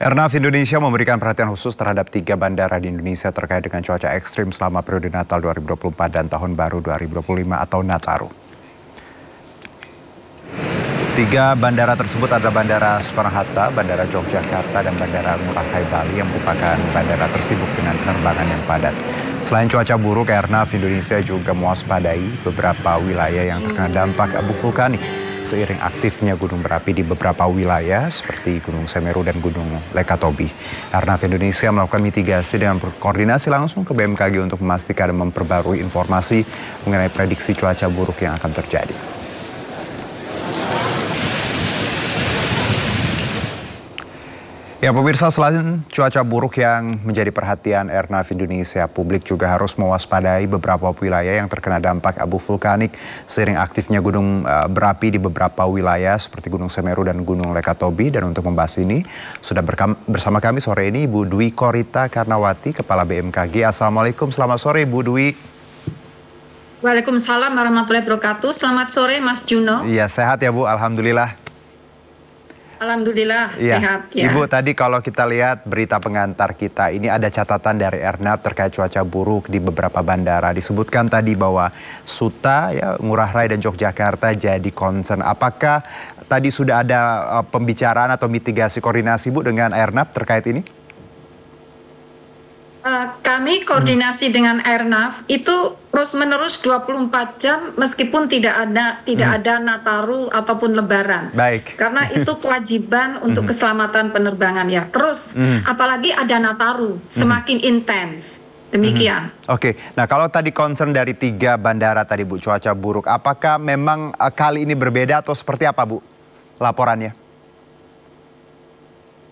Airnav Indonesia memberikan perhatian khusus terhadap 3 bandara di Indonesia terkait dengan cuaca ekstrim selama periode Natal 2024 dan Tahun Baru 2025 atau Nataru. 3 bandara tersebut adalah Bandara Soekarno-Hatta, Bandara Yogyakarta, dan Bandara Ngurah Rai Bali yang merupakan bandara tersibuk dengan penerbangan yang padat. Selain cuaca buruk, Airnav Indonesia juga mewaspadai beberapa wilayah yang terkena dampak abu vulkanik seiring aktifnya gunung berapi di beberapa wilayah seperti Gunung Semeru dan Gunung Lekatobi. Airnav Indonesia melakukan mitigasi dengan berkoordinasi langsung ke BMKG untuk memastikan dan memperbarui informasi mengenai prediksi cuaca buruk yang akan terjadi. Ya pemirsa, selain cuaca buruk yang menjadi perhatian Airnav Indonesia, publik juga harus mewaspadai beberapa wilayah yang terkena dampak abu vulkanik seiring aktifnya gunung berapi di beberapa wilayah seperti Gunung Semeru dan Gunung Lekatobi. Dan untuk membahas ini sudah bersama kami sore ini Ibu Dwi Korita Karnawati, Kepala BMKG. Assalamualaikum, selamat sore Ibu Dwi. Waalaikumsalam warahmatullahi wabarakatuh. Selamat sore Mas Juno. Iya, sehat ya Bu, alhamdulillah. Alhamdulillah ya. Sehat ya. Ibu, tadi kalau kita lihat berita pengantar kita, ini ada catatan dari Airnav terkait cuaca buruk di beberapa bandara. Disebutkan tadi bahwa Suta, ya, Ngurah Rai dan Yogyakarta jadi concern. Apakah tadi sudah ada pembicaraan atau mitigasi koordinasi Bu dengan Airnav terkait ini? Kami koordinasi dengan Airnav itu terus-menerus 24 jam meskipun tidak ada Nataru ataupun Lebaran. Baik. Karena itu kewajiban untuk keselamatan penerbangan ya. Terus apalagi ada Nataru, semakin intens. Demikian. Oke, nah kalau tadi concern dari 3 bandara tadi Bu, cuaca buruk, apakah memang kali ini berbeda atau seperti apa Bu laporannya?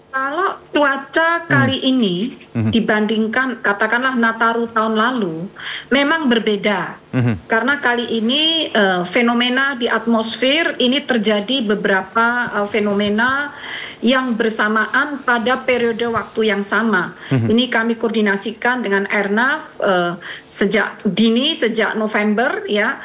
Kalau cuaca kali ini dibandingkan katakanlah Nataru tahun lalu memang berbeda. Karena kali ini fenomena di atmosfer ini terjadi beberapa fenomena yang bersamaan pada periode waktu yang sama. Ini kami koordinasikan dengan Airnav sejak November ya.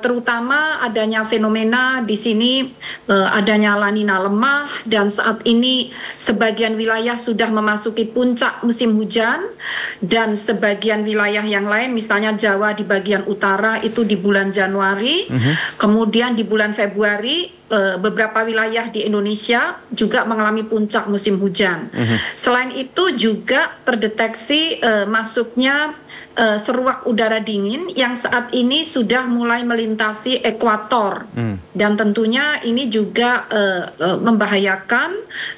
Terutama adanya fenomena di sini adanya La Nina lemah dan saat ini sebagian wilayah sudah memasuki puncak musim hujan dan sebagian wilayah yang lain misalnya Jawa di bagian utara itu di bulan Januari, kemudian di bulan Februari beberapa wilayah di Indonesia juga mengalami puncak musim hujan. Selain itu juga terdeteksi masuknya seruak udara dingin yang saat ini sudah mulai melintasi ekuator. Dan tentunya ini juga membahayakan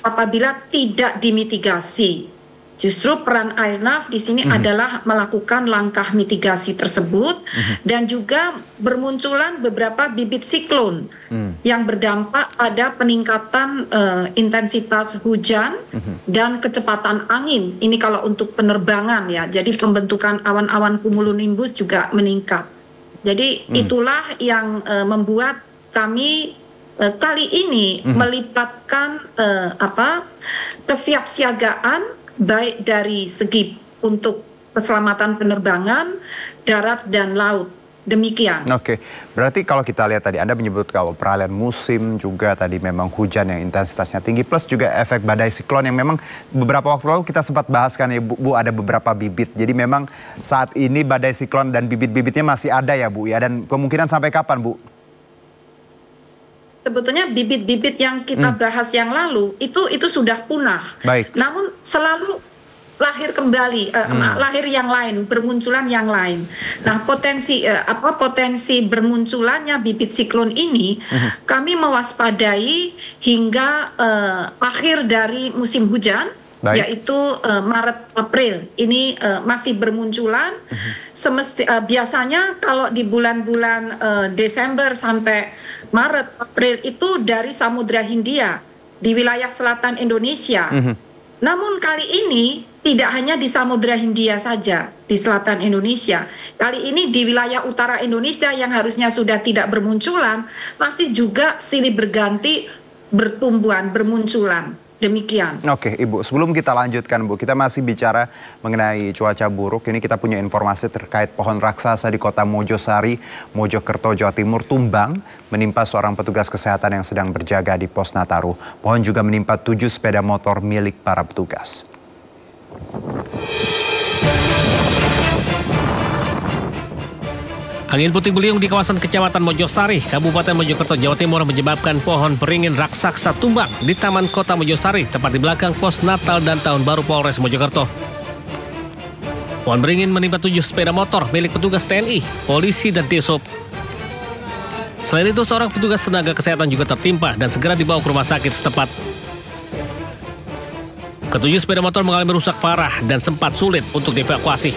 apabila tidak dimitigasi. Justru peran Airnav di sini adalah melakukan langkah mitigasi tersebut dan juga bermunculan beberapa bibit siklon yang berdampak pada peningkatan intensitas hujan dan kecepatan angin. Ini kalau untuk penerbangan ya, jadi pembentukan awan-awan cumulonimbus juga meningkat. Jadi itulah yang membuat kami kali ini melibatkan kesiapsiagaan baik dari segi untuk keselamatan penerbangan, darat dan laut. Demikian. Oke, berarti kalau kita lihat tadi Anda menyebut kalau peralihan musim juga tadi memang hujan yang intensitasnya tinggi plus juga efek badai siklon yang memang beberapa waktu lalu kita sempat bahaskan ya Bu, ada beberapa bibit. Jadi memang saat ini badai siklon dan bibit-bibitnya masih ada ya Bu ya, dan kemungkinan sampai kapan Bu? Sebetulnya bibit-bibit yang kita bahas yang lalu itu sudah punah. Baik. Namun selalu lahir kembali, lahir yang lain, bermunculan yang lain. Nah, potensi bermunculannya bibit siklon ini kami mewaspadai hingga akhir dari musim hujan. Baik. Yaitu Maret April ini masih bermunculan. Biasanya kalau di bulan-bulan Desember sampai Maret April itu dari Samudra Hindia di wilayah selatan Indonesia. Namun kali ini tidak hanya di Samudra Hindia saja di selatan Indonesia. Kali ini di wilayah utara Indonesia yang harusnya sudah tidak bermunculan masih juga silih berganti bertumbuhan bermunculan. Demikian. Oke, Ibu. Sebelum kita lanjutkan, Bu, kita masih bicara mengenai cuaca buruk. Ini kita punya informasi terkait pohon raksasa di kota Mojosari, Mojokerto, Jawa Timur tumbang menimpa seorang petugas kesehatan yang sedang berjaga di pos Nataru. Pohon juga menimpa 7 sepeda motor milik para petugas. Angin puting beliung di kawasan Kecamatan Mojosari, Kabupaten Mojokerto, Jawa Timur menyebabkan pohon beringin raksasa tumbang di Taman Kota Mojosari, tepat di belakang pos Natal dan Tahun Baru Polres Mojokerto. Pohon beringin menimpa 7 sepeda motor milik petugas TNI, polisi, dan Dishub. Selain itu, seorang petugas tenaga kesehatan juga tertimpa dan segera dibawa ke rumah sakit setempat. Ketujuh sepeda motor mengalami rusak parah dan sempat sulit untuk dievakuasi.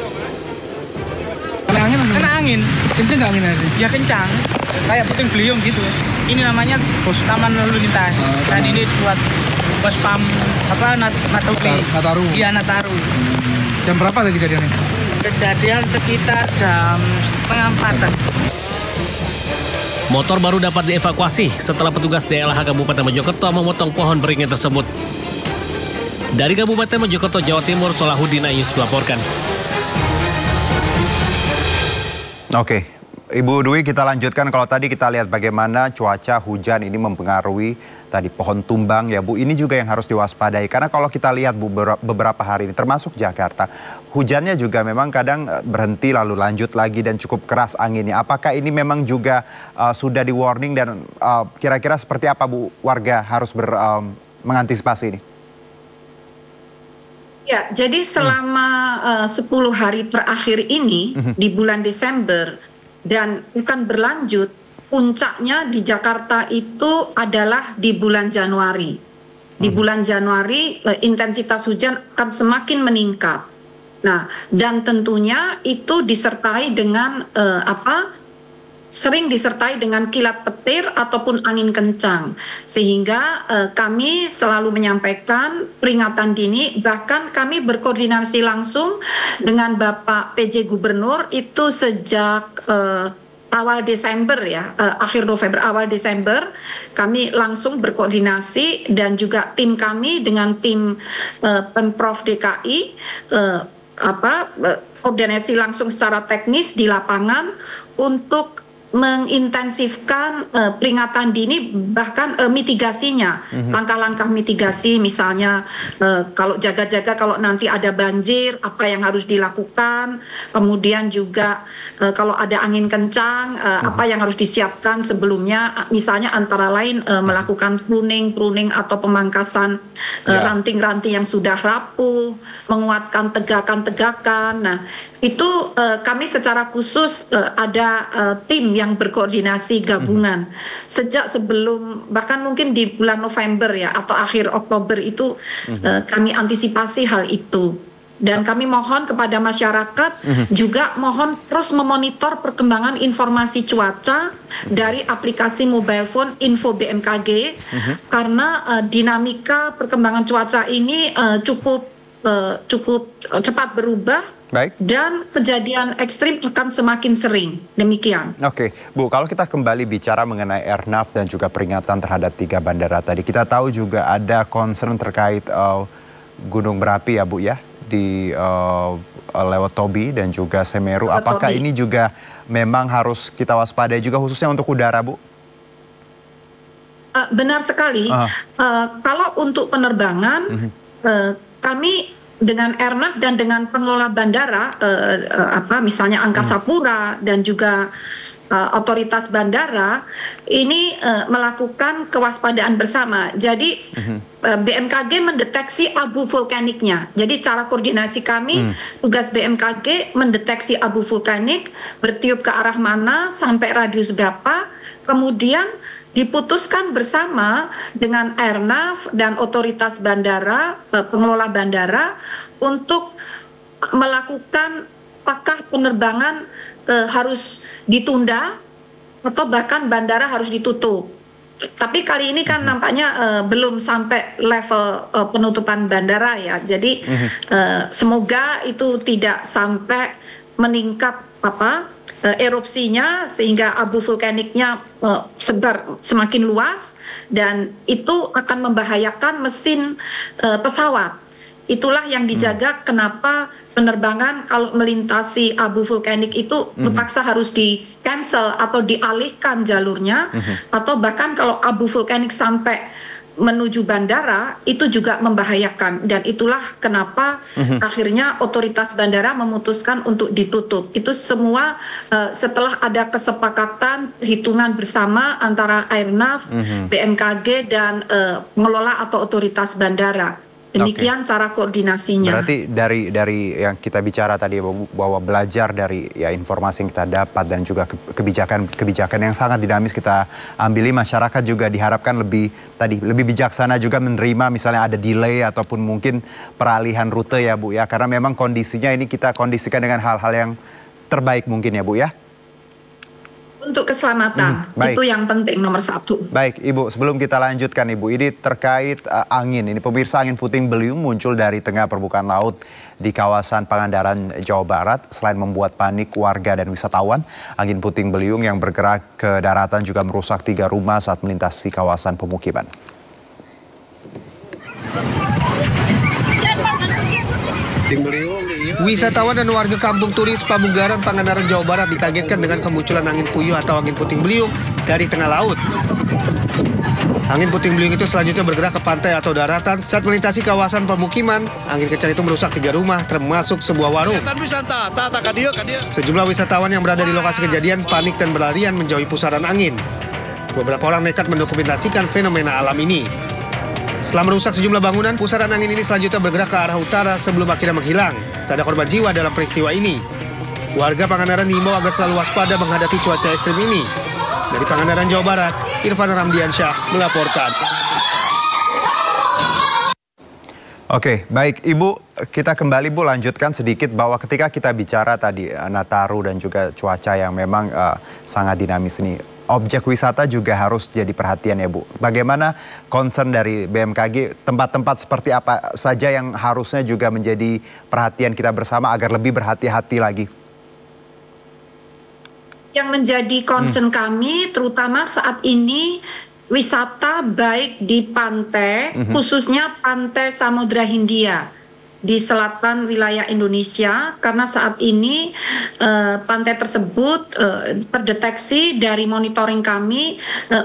Kena angin. Kenceng nggak anginnya? Ya kencang, kayak puting beliung gitu. Ini namanya pos Taman Lalu Lintas. Dan ini buat pos pam Nataru. Iya, Nataru. Jam berapa tadi kejadiannya? Kejadian sekitar jam 3:30. Motor baru dapat dievakuasi setelah petugas DLH Kabupaten Mojokerto memotong pohon beringin tersebut. Dari Kabupaten Mojokerto, Jawa Timur, Solahuddin Ayus melaporkan. Oke, Ibu Dwi, kita lanjutkan. Kalau tadi kita lihat bagaimana cuaca hujan ini mempengaruhi tadi pohon tumbang ya Bu. Ini juga yang harus diwaspadai karena kalau kita lihat Bu beberapa hari ini termasuk Jakarta, hujannya juga memang kadang berhenti lalu lanjut lagi dan cukup keras anginnya. Apakah ini memang juga sudah di warning dan kira-kira seperti apa Bu warga harus mengantisipasi ini? Ya, jadi selama 10 hari terakhir ini di bulan Desember dan akan berlanjut, puncaknya di Jakarta itu adalah di bulan Januari. Di bulan Januari intensitas hujan akan semakin meningkat. Nah, dan tentunya itu disertai dengan sering disertai dengan kilat petir ataupun angin kencang, sehingga kami selalu menyampaikan peringatan dini. Bahkan kami berkoordinasi langsung dengan Bapak PJ Gubernur itu sejak awal Desember ya, akhir November awal Desember kami langsung berkoordinasi dan juga tim kami dengan tim Pemprov DKI koordinasi langsung secara teknis di lapangan untuk mengintensifkan peringatan dini, bahkan mitigasinya, langkah-langkah mitigasi, misalnya kalau jaga-jaga kalau nanti ada banjir apa yang harus dilakukan, kemudian juga kalau ada angin kencang apa yang harus disiapkan sebelumnya, misalnya antara lain melakukan pruning atau pemangkasan ranting-ranting yang sudah rapuh, menguatkan tegakan-tegakan. Nah, itu kami secara khusus ada tim yang berkoordinasi gabungan sejak sebelum, bahkan mungkin di bulan November ya atau akhir Oktober itu kami antisipasi hal itu. Dan kami mohon kepada masyarakat juga mohon terus memonitor perkembangan informasi cuaca dari aplikasi mobile phone Info BMKG karena dinamika perkembangan cuaca ini cukup cepat berubah. Baik. Dan kejadian ekstrim akan semakin sering. Demikian. Oke, Bu, kalau kita kembali bicara mengenai Airnav dan juga peringatan terhadap 3 bandara tadi, kita tahu juga ada concern terkait gunung berapi ya Bu ya, di lewat Tobi dan juga Semeru. Apakah ini juga memang harus kita waspadai juga khususnya untuk udara, Bu? Benar sekali. Kalau untuk penerbangan, kami dengan Airnav dan dengan pengelola bandara, misalnya Angkasa Pura dan juga otoritas bandara, ini melakukan kewaspadaan bersama. Jadi BMKG mendeteksi abu vulkaniknya. Jadi cara koordinasi kami, tugas BMKG mendeteksi abu vulkanik, bertiup ke arah mana, sampai radius berapa, kemudian diputuskan bersama dengan Airnav dan otoritas bandara, pengelola bandara untuk melakukan apakah penerbangan harus ditunda atau bahkan bandara harus ditutup. Tapi kali ini kan nampaknya belum sampai level penutupan bandara ya. Jadi semoga itu tidak sampai meningkat erupsinya sehingga abu vulkaniknya sebar semakin luas dan itu akan membahayakan mesin pesawat. Itulah yang dijaga kenapa penerbangan kalau melintasi abu vulkanik itu terpaksa harus di cancel atau dialihkan jalurnya, atau bahkan kalau abu vulkanik sampai menuju bandara itu juga membahayakan, dan itulah kenapa akhirnya otoritas bandara memutuskan untuk ditutup. Itu semua setelah ada kesepakatan hitungan bersama antara Airnav, BMKG dan pengelola atau otoritas bandara. Demikian cara koordinasinya. Berarti dari yang kita bicara tadi bahwa belajar dari informasi yang kita dapat dan juga kebijakan yang sangat dinamis kita ambili, masyarakat juga diharapkan lebih bijaksana juga menerima misalnya ada delay ataupun mungkin peralihan rute ya Bu ya, karena memang kondisinya ini kita kondisikan dengan hal-hal yang terbaik mungkin ya Bu ya. Untuk keselamatan, itu yang penting nomor 1. Baik Ibu, sebelum kita lanjutkan Ibu, ini terkait angin. Ini pemirsa, angin puting beliung muncul dari tengah permukaan laut di kawasan Pangandaran, Jawa Barat. Selain membuat panik warga dan wisatawan, angin puting beliung yang bergerak ke daratan juga merusak 3 rumah saat melintasi kawasan pemukiman. Wisatawan dan warga kampung turis Pamunggaran, Pangandaran, Jawa Barat dikagetkan dengan kemunculan angin puyuh atau angin puting beliung dari tengah laut. Angin puting beliung itu selanjutnya bergerak ke pantai atau daratan saat melintasi kawasan pemukiman. Angin kencang itu merusak 3 rumah termasuk sebuah warung. Sejumlah wisatawan yang berada di lokasi kejadian panik dan berlarian menjauhi pusaran angin. Beberapa orang nekat mendokumentasikan fenomena alam ini. Setelah merusak sejumlah bangunan, pusaran angin ini selanjutnya bergerak ke arah utara sebelum akhirnya menghilang. Tak ada korban jiwa dalam peristiwa ini. Warga Pangandaran diimbau agar selalu waspada menghadapi cuaca ekstrim ini. Dari Pangandaran, Jawa Barat, Irfan Ramdiansyah melaporkan. Oke, baik Ibu, kita kembali Bu lanjutkan sedikit bahwa ketika kita bicara tadi Nataru dan juga cuaca yang memang sangat dinamis ini, objek wisata juga harus jadi perhatian ya Bu. Bagaimana concern dari BMKG, tempat-tempat seperti apa saja yang harusnya juga menjadi perhatian kita bersama agar lebih berhati-hati lagi? Yang menjadi concern kami terutama saat ini wisata baik di pantai, khususnya pantai Samudra Hindia di selatan wilayah Indonesia, karena saat ini pantai tersebut terdeteksi dari monitoring kami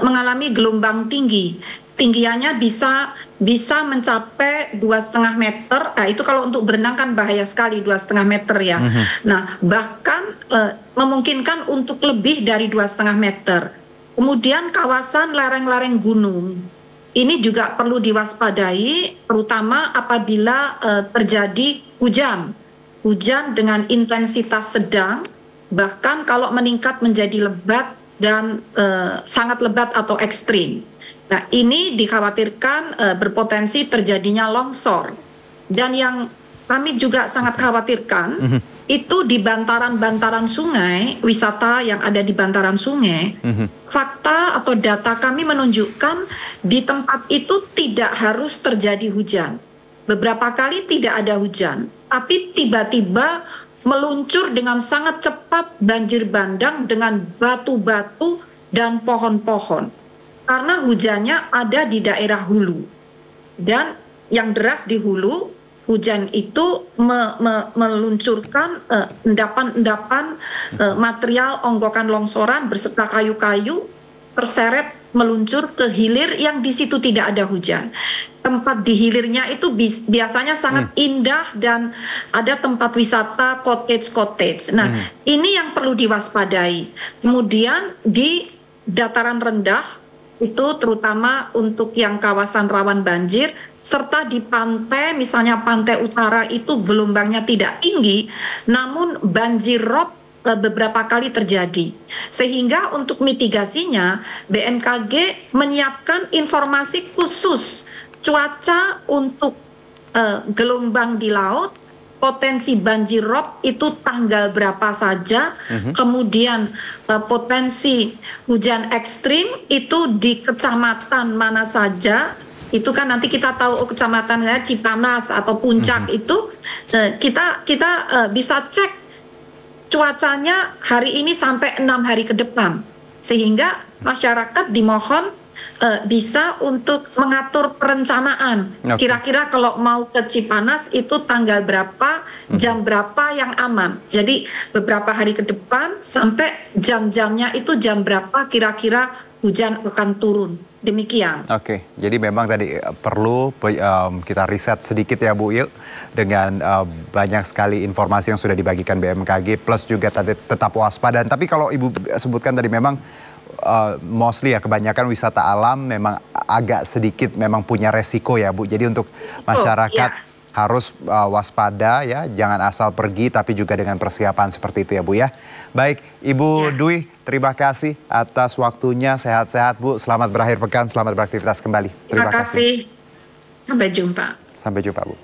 mengalami gelombang tinggi. Tinggiannya bisa mencapai 2,5 meter. Nah, itu kalau untuk berenang kan bahaya sekali 2,5 meter ya. Nah, bahkan memungkinkan untuk lebih dari 2,5 meter. Kemudian kawasan lereng-lereng gunung. Ini juga perlu diwaspadai, terutama apabila terjadi hujan. Hujan dengan intensitas sedang, bahkan kalau meningkat menjadi lebat dan sangat lebat atau ekstrim. Nah, ini dikhawatirkan berpotensi terjadinya longsor. Dan yang kami juga sangat khawatirkan, itu di bantaran-bantaran sungai, wisata yang ada di bantaran sungai, fakta atau data kami menunjukkan di tempat itu tidak harus terjadi hujan. Beberapa kali tidak ada hujan, tapi tiba-tiba meluncur dengan sangat cepat banjir bandang dengan batu-batu dan pohon-pohon. Karena hujannya ada di daerah hulu. Dan yang deras di hulu, hujan itu meluncurkan endapan-endapan material onggokan longsoran berserta kayu-kayu terseret meluncur ke hilir yang di situ tidak ada hujan. Tempat di hilirnya itu biasanya sangat indah dan ada tempat wisata cottage-cottage. Nah, ini yang perlu diwaspadai. Kemudian di dataran rendah itu terutama untuk yang kawasan rawan banjir, serta di pantai, misalnya pantai utara itu gelombangnya tidak tinggi, namun banjir rob beberapa kali terjadi. Sehingga untuk mitigasinya, BMKG menyiapkan informasi khusus cuaca untuk gelombang di laut, potensi banjir rob itu tanggal berapa saja, kemudian potensi hujan ekstrim itu di kecamatan mana saja. Itu kan nanti kita tahu kecamatannya Cipanas atau Puncak itu kita bisa cek cuacanya hari ini sampai 6 hari ke depan, sehingga masyarakat dimohon bisa untuk mengatur perencanaan. Kira-kira kalau mau ke Cipanas itu tanggal berapa, jam berapa yang aman. Jadi beberapa hari ke depan sampai jam-jamnya itu jam berapa kira-kira hujan akan turun. Demikian. Oke, jadi memang tadi perlu kita riset sedikit ya Bu Il, dengan banyak sekali informasi yang sudah dibagikan BMKG, plus juga tadi tetap waspada. Tapi kalau Ibu sebutkan tadi memang mostly ya kebanyakan wisata alam memang agak sedikit memang punya resiko ya Bu. Jadi untuk masyarakat harus waspada ya, jangan asal pergi tapi juga dengan persiapan seperti itu ya Bu ya. Baik, Ibu Dwi, terima kasih atas waktunya, sehat-sehat Bu, selamat berakhir pekan, selamat beraktivitas kembali. Terima kasih. Sampai jumpa. Sampai jumpa Bu.